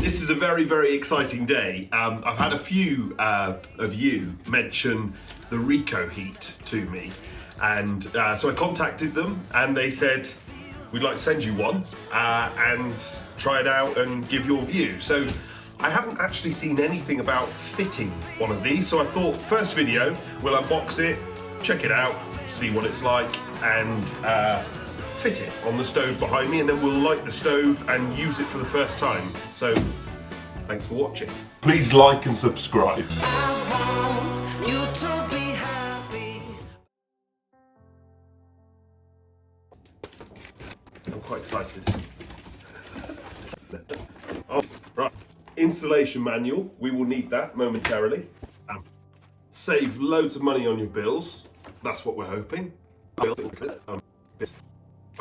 This is a very, very exciting day. I've had a few of you mention the Reco Heat to me, and so I contacted them and they said, we'd like to send you one and try it out and give your view. So I haven't actually seen anything about fitting one of these, so I thought first video, we'll unbox it, check it out, see what it's like, and fit it on the stove behind me, and then we'll light the stove and use it for the first time. So thanks for watching. Please like and subscribe. I'm quite excited. Right, installation manual, we will need that momentarily. Save loads of money on your bills, that's what we're hoping.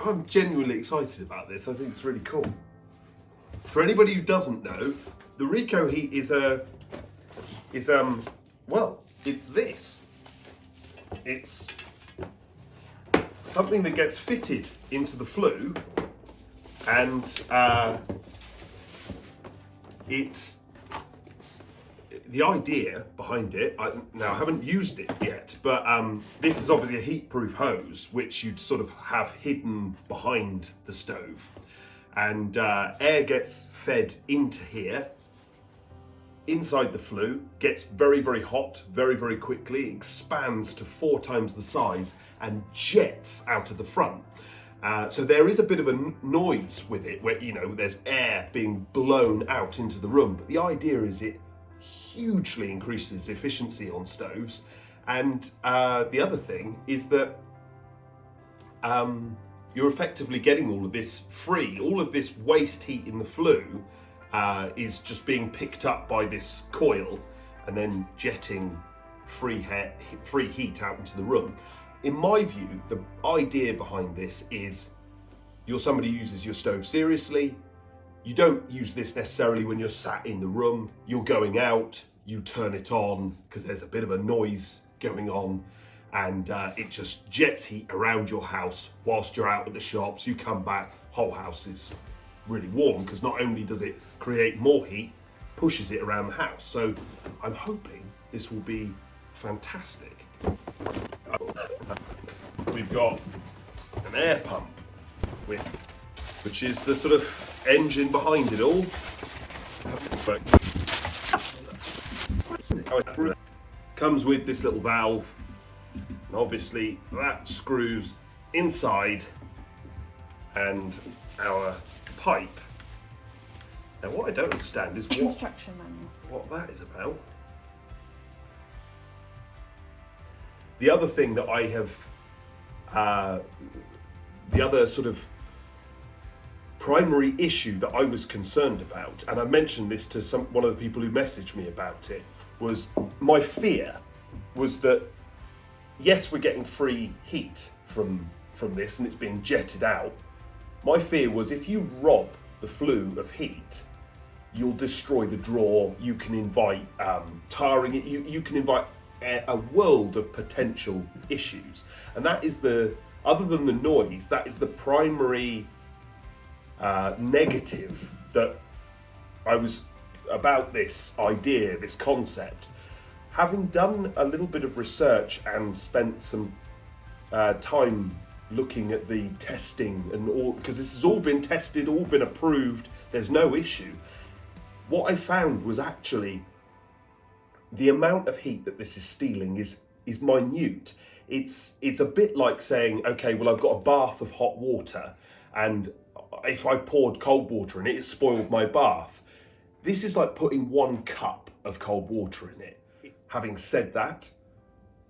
I'm genuinely excited about this. I think it's really cool. For anybody who doesn't know, the Reco Heat is well, it's this. It's something that gets fitted into the flue, and it's the idea behind it. I haven't used it yet, but this is obviously a heat-proof hose, which you'd sort of have hidden behind the stove, and air gets fed into here, inside the flue, gets very, very hot, very, very quickly, expands to 4 times the size, and jets out of the front. So there is a bit of a noise with it, where there's air being blown out into the room, but the idea is it hugely increases efficiency on stoves. And the other thing is that you're effectively getting all of this free. All of this waste heat in the flue is just being picked up by this coil and then jetting free heat out into the room. In my view, the idea behind this is you're somebody who uses your stove seriously. You don't use this necessarily when you're sat in the room. You're going out, you turn it on because there's a bit of a noise going on, and it just jets heat around your house whilst you're out at the shops. You come back, whole house is really warm, because not only does it create more heat, pushes it around the house. So I'm hoping this will be fantastic. We've got an air pump, which is the sort of engine behind it all. Comes with this little valve, and obviously that screws inside, and our pipe. Now what I don't understand is instruction manual. What that is about. The other thing that I have, the other sort of primary issue that I was concerned about, and I mentioned this to one of the people who messaged me about it, was my fear was that, yes, we're getting free heat from this and it's being jetted out. My fear was if you rob the flue of heat, you'll destroy the drawer. You can invite tarring it. You can invite a world of potential issues, and that is other than the noise, that is the primary negative that I was about this idea, this concept. Having done a little bit of research and spent some time looking at the testing and all, because this has all been tested, all been approved, there's no issue. What I found was actually the amount of heat that this is stealing is minute. It's a bit like saying, okay, well, I've got a bath of hot water, and if I poured cold water in it, it spoiled my bath. This is like putting 1 cup of cold water in it. Having said that,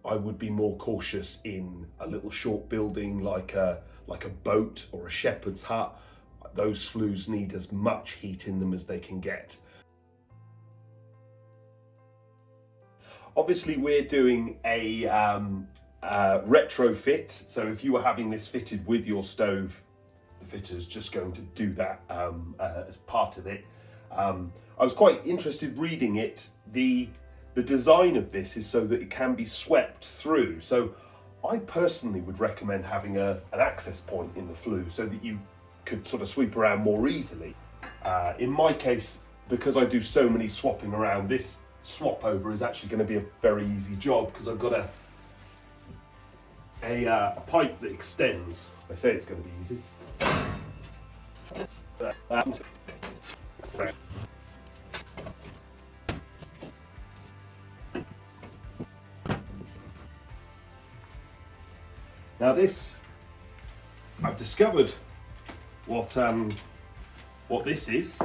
I would be more cautious in a little short building like a boat or a shepherd's hut. Those flues need as much heat in them as they can get. Obviously, we're doing a retrofit, so if you were having this fitted with your stove, the fitter's just going to do that as part of it. I was quite interested reading it. The design of this is so that it can be swept through. So I personally would recommend having an access point in the flue so that you could sort of sweep around more easily. In my case, because I do so many swapping around, this swap over is actually going to be a very easy job because I've got a pipe that extends. I say it's going to be easy. Now this, I've discovered what this is.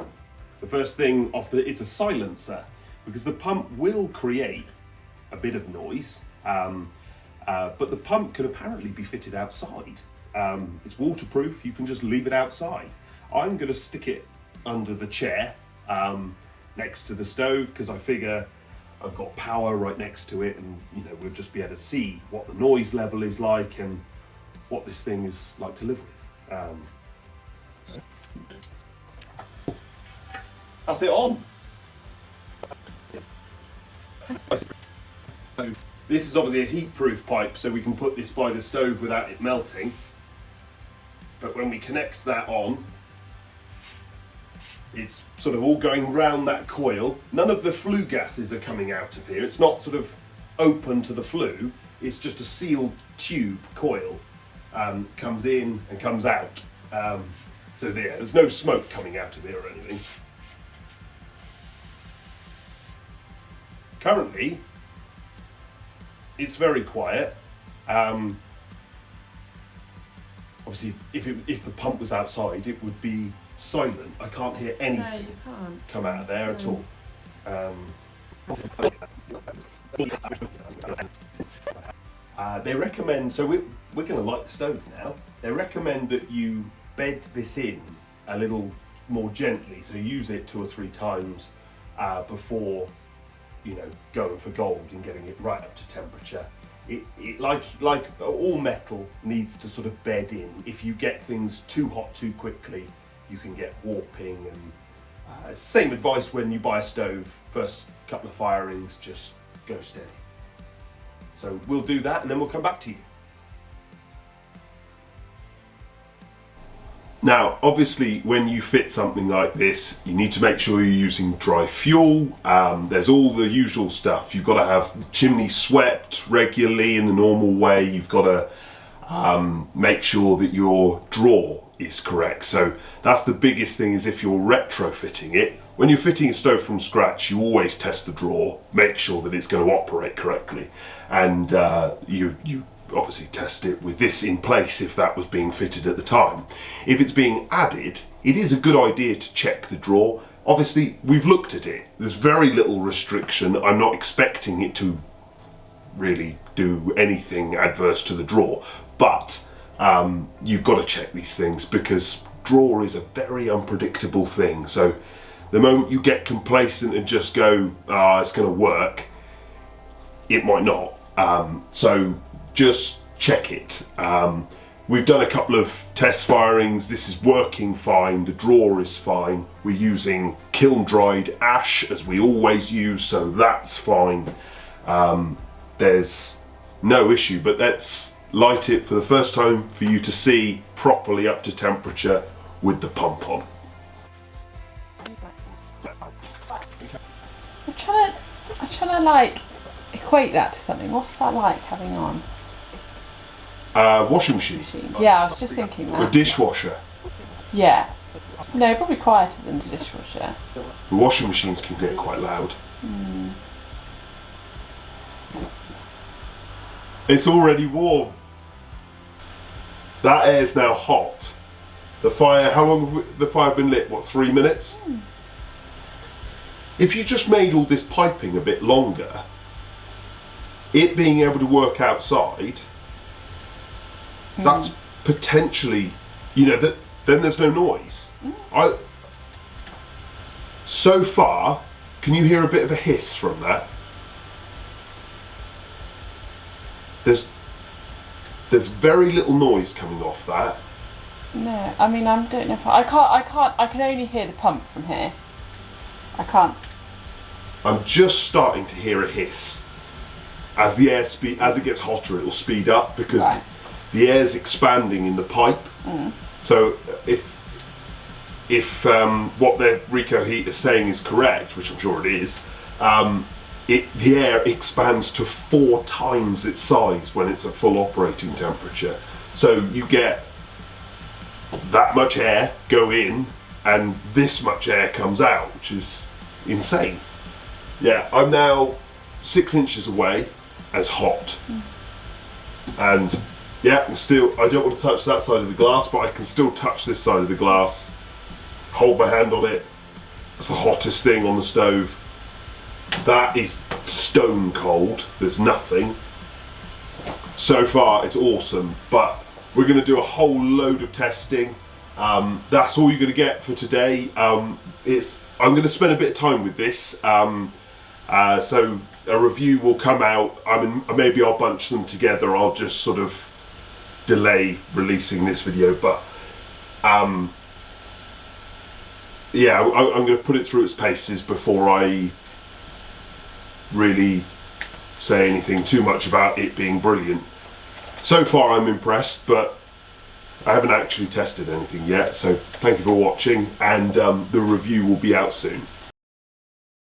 The first thing it's a silencer, because the pump will create a bit of noise, but the pump can apparently be fitted outside. It's waterproof, you can just leave it outside. I'm going to stick it under the chair next to the stove because I figure I've got power right next to it, and we'll just be able to see what the noise level is like and what this thing is like to live with. That's it on. This is obviously a heat-proof pipe, so we can put this by the stove without it melting. But when we connect that on, it's sort of all going round that coil. None of the flue gases are coming out of here. It's not sort of open to the flue. It's just a sealed tube coil. Comes in and comes out. So there's no smoke coming out of it or anything. Currently, it's very quiet. Obviously, if the pump was outside, it would be silent. I can't hear anything No, you can't. come out of there at all. They recommend, so we're going to light the stove now. They recommend that you bed this in a little more gently, so use it 2 or 3 times before going for gold and getting it right up to temperature. It like all metal needs to sort of bed in. If you get things too hot too quickly, you can get warping, and same advice when you buy a stove. First couple of firings, just go steady. So we'll do that and then we'll come back to you. Now, obviously, when you fit something like this, you need to make sure you're using dry fuel. There's all the usual stuff. You've got to have the chimney swept regularly in the normal way. You've got to make sure that your drawer is correct. So that's the biggest thing, is if you're retrofitting it. When you're fitting a stove from scratch, you always test the drawer, make sure that it's going to operate correctly. And you obviously test it with this in place if that was being fitted at the time. If it's being added, it is a good idea to check the drawer. Obviously, we've looked at it. There's very little restriction. I'm not expecting it to really do anything adverse to the drawer, but you've got to check these things because drawer is a very unpredictable thing. So the moment you get complacent and just go, it's going to work, it might not. So just check it. We've done a couple of test firings. This is working fine. The drawer is fine. We're using kiln dried ash as we always use, so that's fine. There's no issue, but let's light it for the first time for you to see properly up to temperature with the pump on. I'm trying to like equate that to something. What's that like having on? Washing machine. Yeah, I was just thinking that. A dishwasher. Yeah. No, probably quieter than the dishwasher. The washing machines can get quite loud. It's already warm. That air's now hot. The fire, how long have the fire been lit? What, 3 minutes? If you just made all this piping a bit longer, it being able to work outside, that's potentially, that then there's no noise. So far, can you hear a bit of a hiss from that? There's very little noise coming off that. No, I mean, I don't know if I can only hear the pump from here. I can't. I'm just starting to hear a hiss. As the air as it gets hotter, it will speed up because the air's expanding in the pipe. So if if what the Reco Heat is saying is correct, which I'm sure it is, the air expands to 4 times its size when it's at full operating temperature. So you get that much air go in and this much air comes out, which is insane. Yeah, I'm now 6 inches away and it's hot. And yeah, I don't want to touch that side of the glass, but I can still touch this side of the glass, hold my hand on it. It's the hottest thing on the stove. That is stone cold, there's nothing. So far it's awesome, but we're going to do a whole load of testing. That's all you're going to get for today. I'm going to spend a bit of time with this, so a review will come out. Maybe I'll bunch them together. I'll just sort of delay releasing this video, but yeah, I'm going to put it through its paces before I really say anything too much about it being brilliant. So far I'm impressed, but I haven't actually tested anything yet, so thank you for watching, and the review will be out soon.